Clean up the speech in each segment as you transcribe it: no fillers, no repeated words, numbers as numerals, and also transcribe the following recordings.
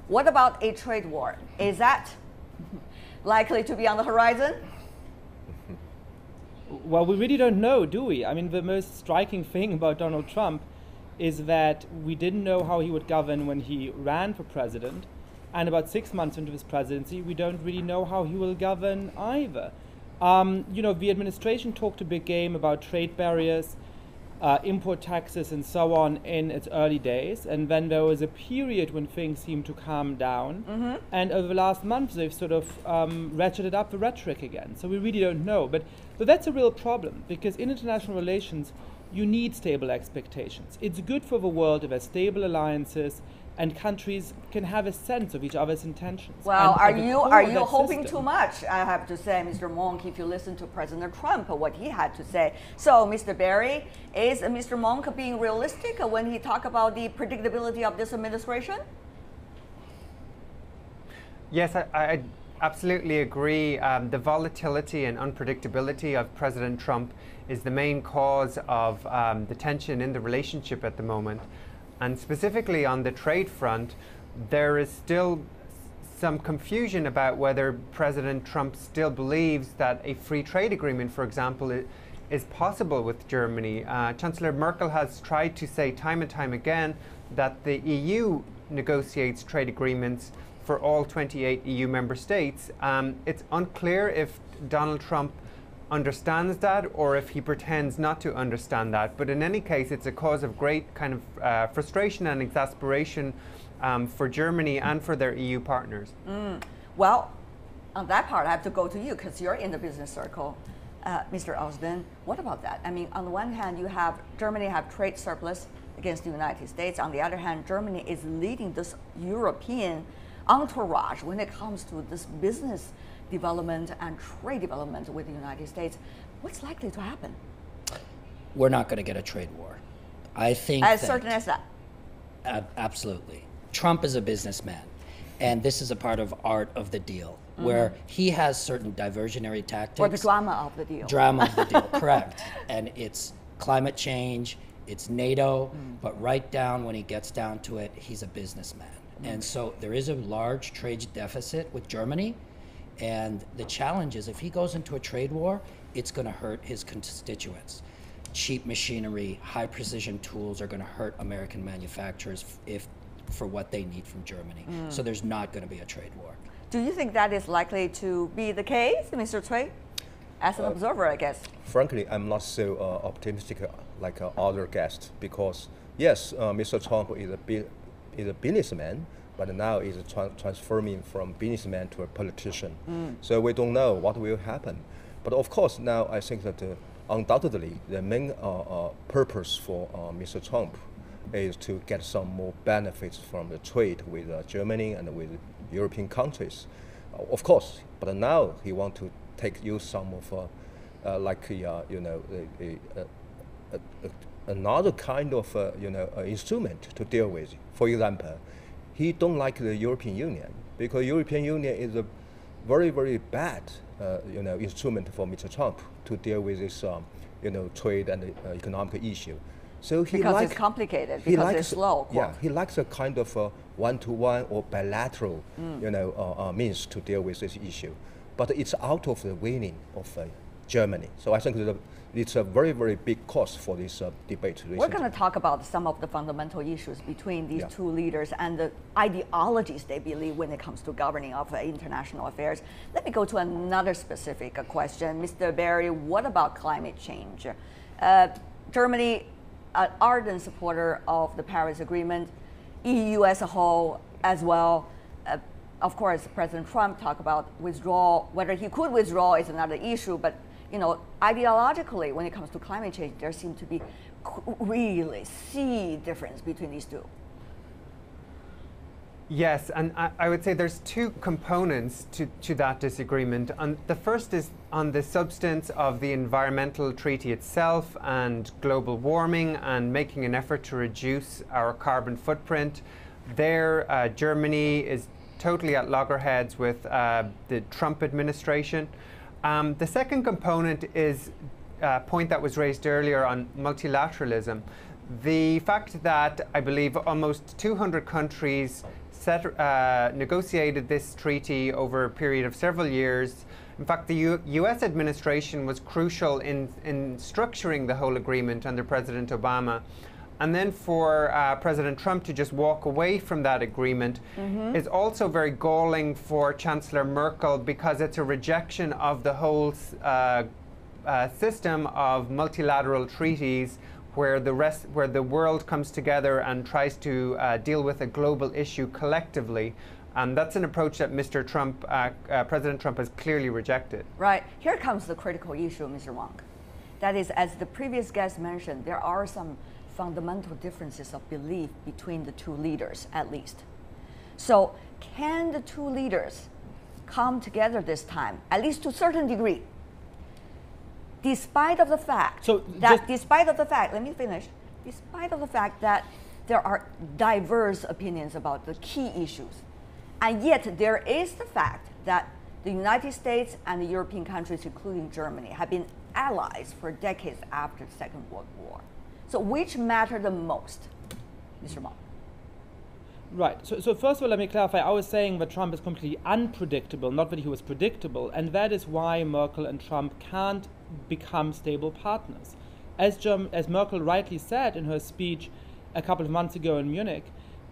What about a trade war? Is that likely to be on the horizon? Well, we really don't know, do we? I mean, the most striking thing about Donald Trump is that we didn't know how he would govern when he ran for president. And about 6 months into his presidency, we don't really know how he will govern either. You know, the administration talked a big game about trade barriers, import taxes and so on in its early days. And then there was a period when things seemed to calm down. And over the last month, they've sort of ratcheted up the rhetoric again. So we really don't know. But that's a real problem, because in international relations, you need stable expectations. It's good for the world if there's stable alliances and countries can have a sense of each other's intentions. Well, are you hoping too much? I have to say, Mr. Mounk, if you listen to President Trump, what he had to say. So, Mr. Beary, is Mr. Mounk being realistic when he talks about the predictability of this administration? Yes, I absolutely agree. The volatility and unpredictability of President Trump is the main cause of the tension in the relationship at the moment. And specifically on the trade front, there is still some confusion about whether President Trump still believes that a free trade agreement, for example, is possible with Germany. Chancellor Merkel has tried to say time and time again that the EU negotiates trade agreements for all 28 EU member states. It's unclear if Donald Trump understands that or if he pretends not to understand that. But in any case, it's a cause of great kind of frustration and exasperation for Germany and for their EU partners. Well, on that part, I have to go to you because you're in the business circle. Mr. Ozden, what about that? I mean, on the one hand, Germany have trade surplus against the United States. On the other hand, Germany is leading this European entourage when it comes to this business development and trade development with the United States. What's likely to happen? We're not going to get a trade war. I think as certain as that. Absolutely. Trump is a businessman, and this is a part of art of the deal, where he has certain diversionary tactics. Or the drama of the deal. Drama of the deal, correct. And it's climate change, it's NATO, but right down when he gets down to it, he's a businessman. And so there is a large trade deficit with Germany. And the challenge is if he goes into a trade war, it's going to hurt his constituents. Cheap machinery, high precision tools are going to hurt American manufacturers for what they need from Germany. So there's not going to be a trade war. Do you think that is likely to be the case, Mr. Cui? As an observer, I guess. Frankly, I'm not so optimistic like other guests, because yes, Mr. Trump is a businessman, but now is transforming from businessman to a politician. So we don't know what will happen. But of course, now I think that undoubtedly the main purpose for Mr. Trump is to get some more benefits from the trade with Germany and with European countries. Of course, but now he wants to use some of another kind of instrument to deal with. For example, he don't like the European Union because European Union is a very, very bad instrument for Mr. Trump to deal with this trade and economic issue. So because it's complicated, because it's slow. Yeah, he likes a kind of one-to-one or bilateral means to deal with this issue. But it's out of the winning of Germany. So I think it's a very, very big cost for this debate. Recently. We're going to talk about some of the fundamental issues between these two leaders and the ideologies they believe when it comes to governing of international affairs. Let me go to another specific question. Mr. Beary, what about climate change? Germany, an ardent supporter of the Paris Agreement, EU as a whole as well. Of course, President Trump talked about withdrawal. Whether he could withdraw is another issue, but ideologically, when it comes to climate change, there seems to be really sea difference between these two. Yes, and I would say there's two components to that disagreement. The first is on the substance of the environmental treaty itself and global warming and making an effort to reduce our carbon footprint. There, Germany is totally at loggerheads with the Trump administration. The second component is a point that was raised earlier on multilateralism. The fact that I believe almost 200 countries negotiated this treaty over a period of several years. In fact, the US administration was crucial in structuring the whole agreement under President Obama. And then for President Trump to just walk away from that agreement is also very galling for Chancellor Merkel, because it's a rejection of the whole system of multilateral treaties where the world comes together and tries to deal with a global issue collectively. And that's an approach that President Trump has clearly rejected. Right. Here comes the critical issue, Mr. Mounk. That is, as the previous guest mentioned, there are some fundamental differences of belief between the two leaders, at least. So can the two leaders come together this time, at least to a certain degree, despite of the fact despite of the fact that there are diverse opinions about the key issues, and yet there is the fact that the United States and the European countries, including Germany, have been allies for decades after the Second World War. So which matter the most, Mr. Mounk? Right. So first of all, let me clarify. I was saying that Trump is completely unpredictable, not that he was predictable, and that is why Merkel and Trump can't become stable partners. As Merkel rightly said in her speech a couple of months ago in Munich,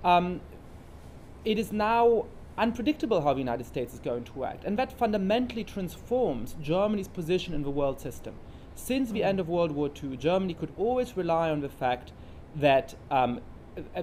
it is now unpredictable how the United States is going to act, and that fundamentally transforms Germany's position in the world system. Since the end of World War II, Germany could always rely on the fact that the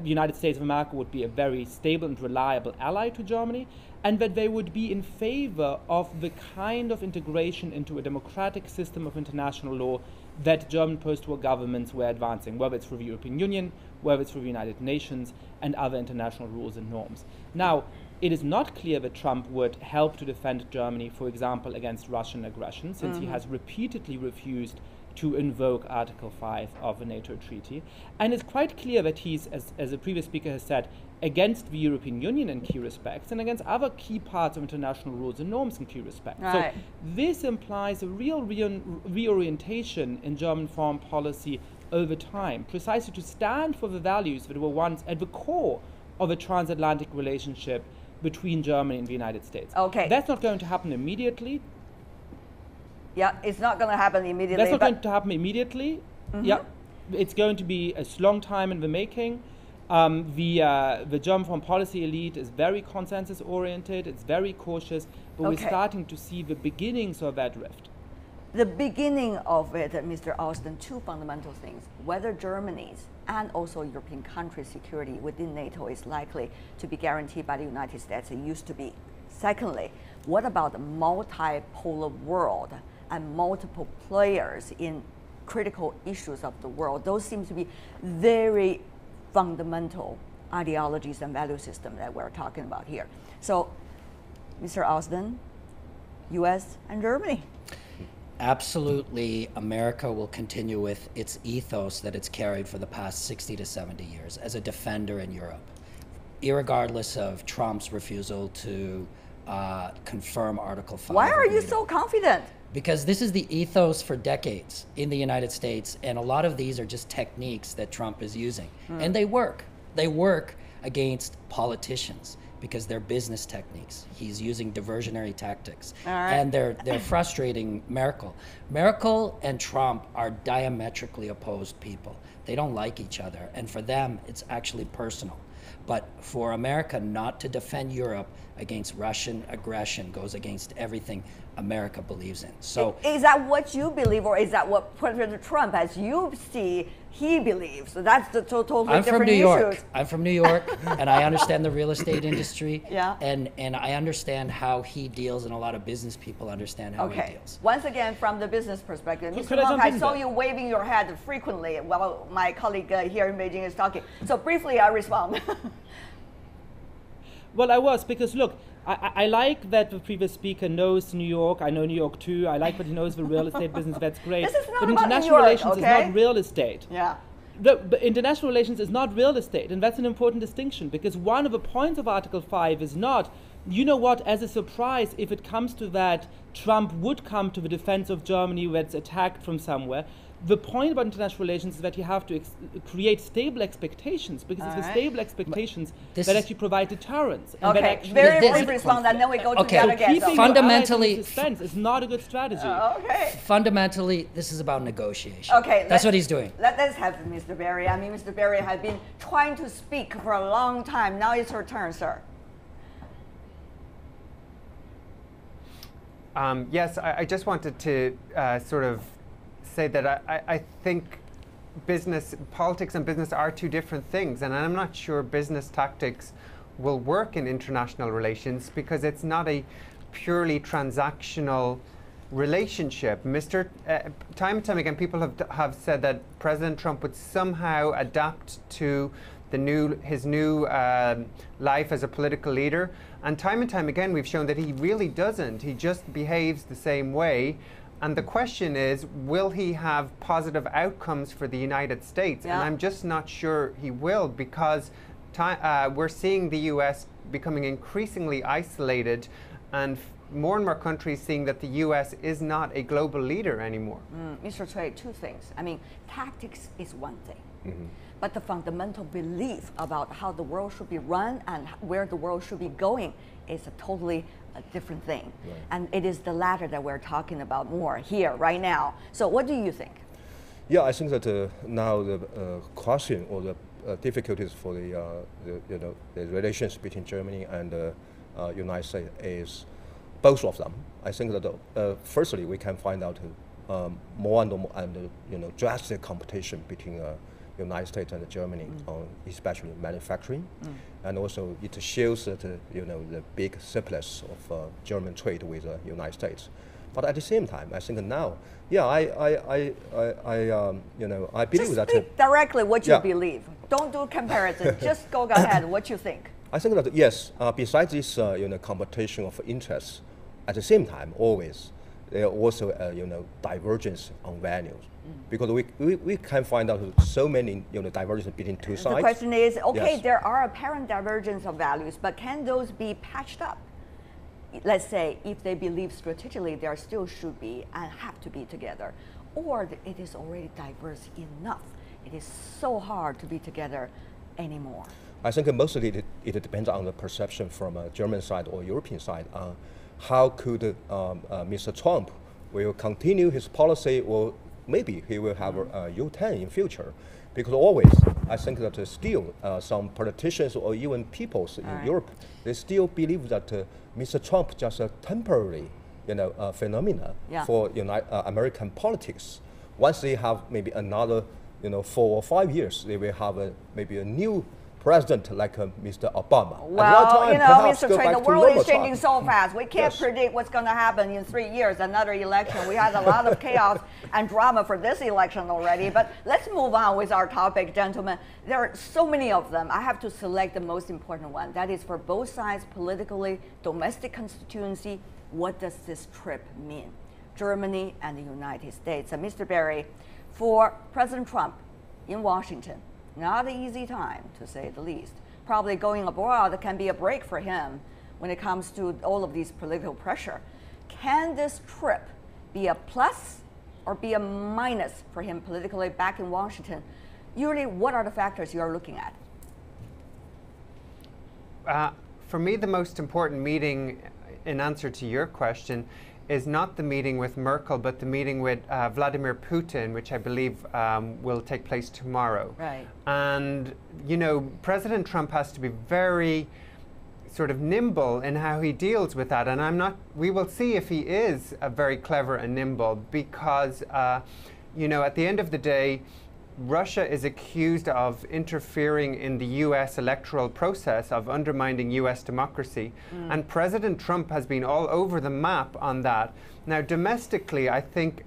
United States of America would be a very stable and reliable ally to Germany, and that they would be in favor of the kind of integration into a democratic system of international law that German post-war governments were advancing, whether it's through the European Union, whether it's through the United Nations, and other international rules and norms. Now, it is not clear that Trump would help to defend Germany, for example, against Russian aggression, since he has repeatedly refused to invoke Article 5 of the NATO treaty. And it's quite clear that he's, as a previous speaker has said, against the European Union in key respects and against other key parts of international rules and norms in key respects. Right. So this implies a real reorientation in German foreign policy over time, precisely to stand for the values that were once at the core of a transatlantic relationship between Germany and the United States. Okay. That's not going to happen immediately. Yeah, it's not going to happen immediately. That's not going to happen immediately. Yeah, it's going to be a long time in the making. The German foreign policy elite is very consensus-oriented. It's very cautious, but we're starting to see the beginnings of that rift. The beginning of it, Mr. Ozden, two fundamental things: whether Germany's and also European countries' security within NATO is likely to be guaranteed by the United States. It used to be. Secondly, what about the multipolar world and multiple players in critical issues of the world? Those seem to be very fundamental ideologies and value systems that we're talking about here. So, Mr. Ozden, US and Germany. Absolutely, America will continue with its ethos that it's carried for the past 60 to 70 years as a defender in Europe, irregardless of Trump's refusal to confirm Article 5. Why are you so confident? Because this is the ethos for decades in the United States, and a lot of these are just techniques that Trump is using. And they work. They work against politicians because they're business techniques. He's using diversionary tactics. And they're frustrating Merkel. Merkel and Trump are diametrically opposed people. They don't like each other, and for them, it's actually personal. But for America not to defend Europe against Russian aggression goes against everything America believes in. So is that what you believe, or is that what President Trump, as you see, he believes? So that's the totally different issues. I'm from New York. I'm from New York, and I understand the real estate industry. Yeah. And I understand how he deals, and a lot of business people understand how he deals. Once again, from the business perspective, So Mr. Mounk, I saw you waving your head frequently while my colleague here in Beijing is talking. So briefly, I respond. Well, I was, because look, I like that the previous speaker knows New York. I know New York too. I like that he knows the real estate business. That's great. This is not but about international New York, relations is not real estate. Yeah. But international relations is not real estate, and that's an important distinction, because one of the points of Article 5 is not, you know what, as a surprise, if it comes to that, Trump would come to the defense of Germany when it's attacked from somewhere. The point about international relations is that you have to create stable expectations, because it's the stable expectations that actually provide deterrence. And that actually very brief response, and then we go to the other guest. Keeping fundamentally in suspense is not a good strategy. Fundamentally, this is about negotiation. Okay, that's what he's doing. Let's have Mr. Beary. I mean, Mr. Beary has been trying to speak for a long time. Now it's your turn, sir. Yes, I just wanted to sort of say that I think politics and business are two different things, and I'm not sure business tactics will work in international relations because it's not a purely transactional relationship. Time and time again, people have said that President Trump would somehow adapt to his new life as a political leader, and time again we've shown that he really doesn't. He just behaves the same way. And the question is, will he have positive outcomes for the United States? And I'm just not sure he will, because we're seeing the US becoming increasingly isolated, and more countries seeing that the US is not a global leader anymore. Mr. Cui, two things. I mean, tactics is one thing, but the fundamental belief about how the world should be run and where the world should be going is a totally different thing. Right. And it is the latter that we're talking about more here, right now. So what do you think? Yeah, I think that now the question or the difficulties for the relations between Germany and the United States is both of them. I think that firstly we can find out more and drastic competition between United States and Germany on especially manufacturing, and also it shows that the big surplus of German trade with the United States. But at the same time, I think now, I believe that. Speak directly what you believe. Don't do comparison. Just go ahead. What you think? I think that yes. Besides this, competition of interests, at the same time, always there are also divergence on values. Because we can find out so many divergences between two sides. The question is, okay, there are apparent divergence of values, but can those be patched up? Let's say if they believe strategically there still should be and have to be together, or it is already diverse enough. It is so hard to be together anymore. I think mostly it depends on the perception from a German side or European side. How could Mr. Trump will continue his policy, or maybe he will have a U-turn in future, because always I think that still some politicians or even peoples in Europe, they still believe that Mr. Trump just a temporary phenomena for American politics. Once they have maybe another 4 or 5 years, they will have maybe a new president like Mr. Obama. Well, Mr. Cui, the world is changing so fast. We can't predict what's going to happen in 3 years, another election. We had a lot of chaos and drama for this election already. But let's move on with our topic, gentlemen. There are so many of them. I have to select the most important one. That is for both sides politically, domestic constituency. What does this trip mean? Germany and the United States. And Mr. Beary, for President Trump in Washington, not an easy time, to say the least. Probably going abroad can be a break for him when it comes to all of these political pressure. Can this trip be a plus or be a minus for him politically back in Washington? Usually, what are the factors you are looking at? For me, the most important meeting, in answer to your question, is not the meeting with Merkel, but the meeting with Vladimir Putin, which I believe will take place tomorrow. Right. And, President Trump has to be very sort of nimble in how he deals with that. And we will see if he is very clever and nimble, because, at the end of the day, Russia is accused of interfering in the US electoral process, of undermining US democracy. And President Trump has been all over the map on that. Now, domestically, I think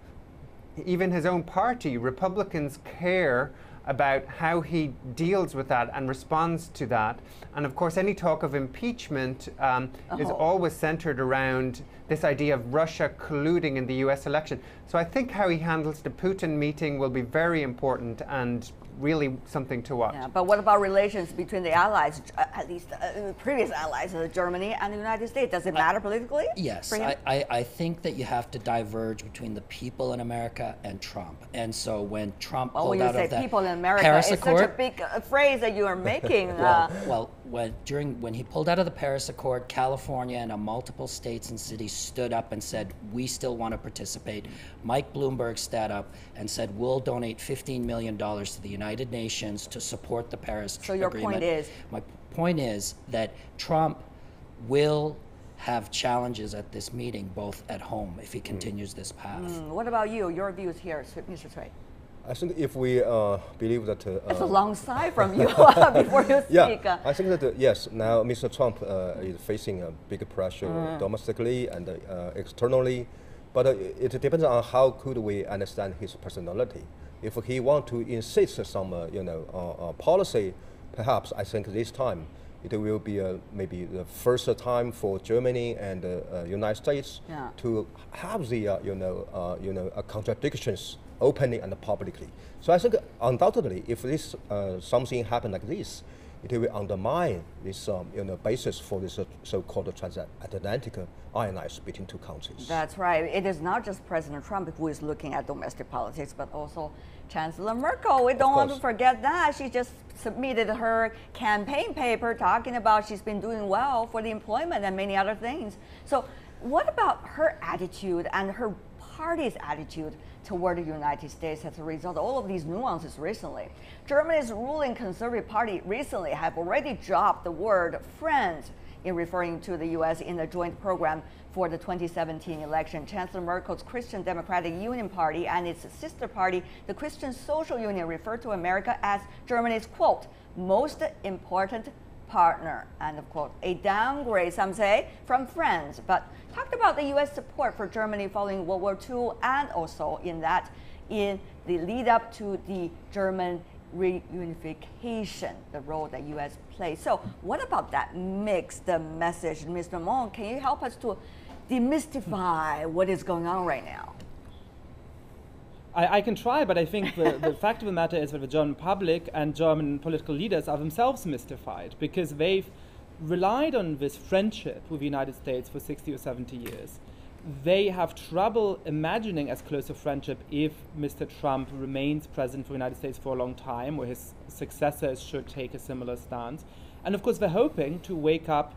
even his own party, Republicans, care about how he deals with that and responds to that. And of course, any talk of impeachment is always centered around this idea of Russia colluding in the US election. So I think how he handles the Putin meeting will be very important, and really something to watch. Yeah, but what about relations between the allies, at least previous allies, Germany and the United States? Does it matter politically? Yes, for him? I think that you have to diverge between the people in America and Trump. And so when Trump pulled out of that people in America, Paris it's Accord, such a big phrase that you are making. well, when he pulled out of the Paris Accord, California and multiple states and cities stood up and said, we still want to participate. Mike Bloomberg stood up and said, we'll donate $15 million to the United Nations to support the Paris Agreement. So your point is? My point is that Trump will have challenges at this meeting, both at home, if he continues this path. What about you? Your views here, Mr. Cui? I think if we believe that... it's a long sigh from you before you speak. Yeah, I think that, yes, now Mr. Trump is facing a big pressure domestically and externally, but it depends on how could we understand his personality. If he want to insist some, policy, perhaps I think this time it will be maybe the first time for Germany and United States to have the contradictions openly and publicly. So I think undoubtedly, if this something happen like this, it will undermine this basis for this so-called transatlantic alliance between two countries. That's right. It is not just President Trump who is looking at domestic politics, but also Chancellor Merkel. We don't want to forget that. She just submitted her campaign paper talking about she's been doing well for the employment and many other things. So what about her attitude and her party's attitude toward the United States as a result of all of these nuances recently? Germany's ruling Conservative Party recently have already dropped the word friends in referring to the U.S. in the joint program for the 2017 election. Chancellor Merkel's Christian Democratic Union Party and its sister party, the Christian Social Union, refer to America as Germany's, quote, most important partner, end of quote. A downgrade, some say, from friends, but talked about the U.S. support for Germany following World War II and also in the lead up to the German reunification, the role that U.S. plays. So what about that mixed message? Mr. Mounk, can you help us to demystify what is going on right now? I can try, but I think the fact of the matter is that the German public and German political leaders are themselves mystified because they've relied on this friendship with the United States for 60 or 70 years. They have trouble imagining as close a friendship if Mr. Trump remains president for the United States for a long time, or his successors should take a similar stance. And of course, they're hoping to wake up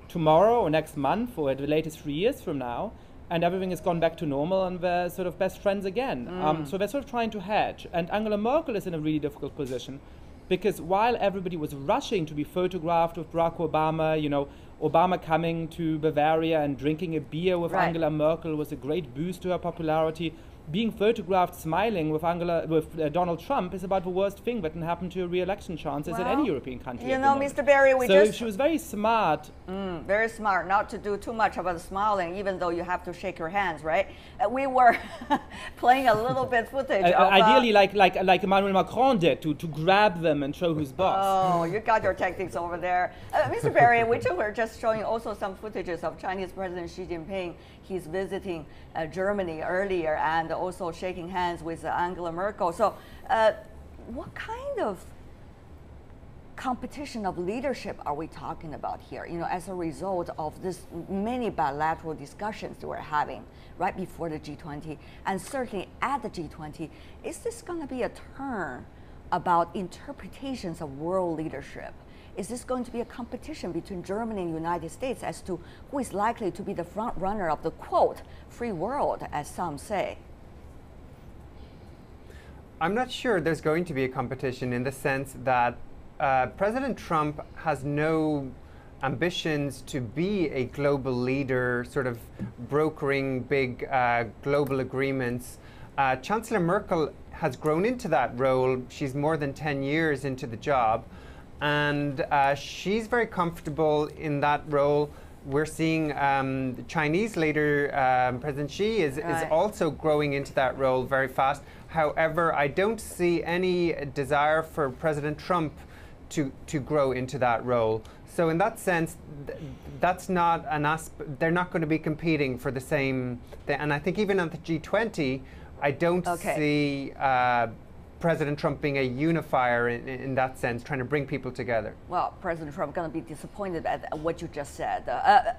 tomorrow or next month or at the latest 3 years from now, and everything has gone back to normal and they're sort of best friends again. So they're sort of trying to hedge. And Angela Merkel is in a really difficult position because while everybody was rushing to be photographed with Barack Obama, Obama coming to Bavaria and drinking a beer with Angela Merkel was a great boost to her popularity. Being photographed smiling with Donald Trump is about the worst thing that can happen to your re-election chances in any European country. Mr. Beary, she was very smart. Very smart not to do too much about the smiling, even though you have to shake your hands, right? We were playing a little bit footage. Ideally, like Emmanuel Macron did, to grab them and show who's boss. Oh, you got your tactics over there. Mr. Beary, we were just showing also some footages of Chinese President Xi Jinping. He's visiting Germany earlier and also shaking hands with Angela Merkel. So what kind of competition of leadership are we talking about here, as a result of this many bilateral discussions that we're having right before the G20 and certainly at the G20? Is this going to be a turn about interpretations of world leadership? Is this going to be a competition between Germany and the United States as to who is likely to be the front runner of the, quote, free world, as some say? I'm not sure there's going to be a competition in the sense that President Trump has no ambitions to be a global leader, sort of brokering big global agreements. Chancellor Merkel has grown into that role. She's more than 10 years into the job. And she's very comfortable in that role. We're seeing the Chinese leader, President Xi, is also growing into that role very fast. However, I don't see any desire for President Trump to grow into that role. So in that sense, that's not they're not going to be competing for the same thing. And I think even at the G20, I don't see President Trump being a unifier in that sense, trying to bring people together. Well, President Trump going to be disappointed at what you just said.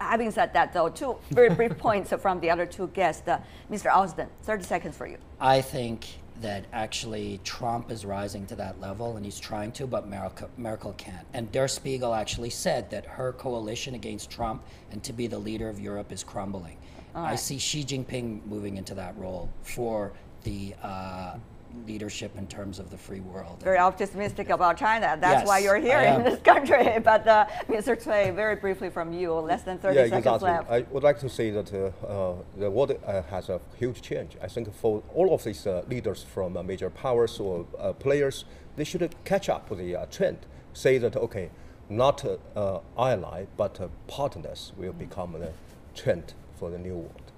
Having said that, though, two very brief points from the other two guests. Mr. Ozden, 30 seconds for you. I think that actually Trump is rising to that level, and he's trying to, but Merkel can't. And Der Spiegel actually said that her coalition against Trump and to be the leader of Europe is crumbling. I see Xi Jinping moving into that role for the leadership in terms of the free world. Very optimistic about China. That's Yes, why you're here in this country. But Mr. Cui, very briefly from you, less than 30 seconds exactly. left. I would like to say that the world has a huge change. I think for all of these leaders from major powers or players, they should catch up with the trend. Say that, okay, not ally, but partners will become the trend for the new world.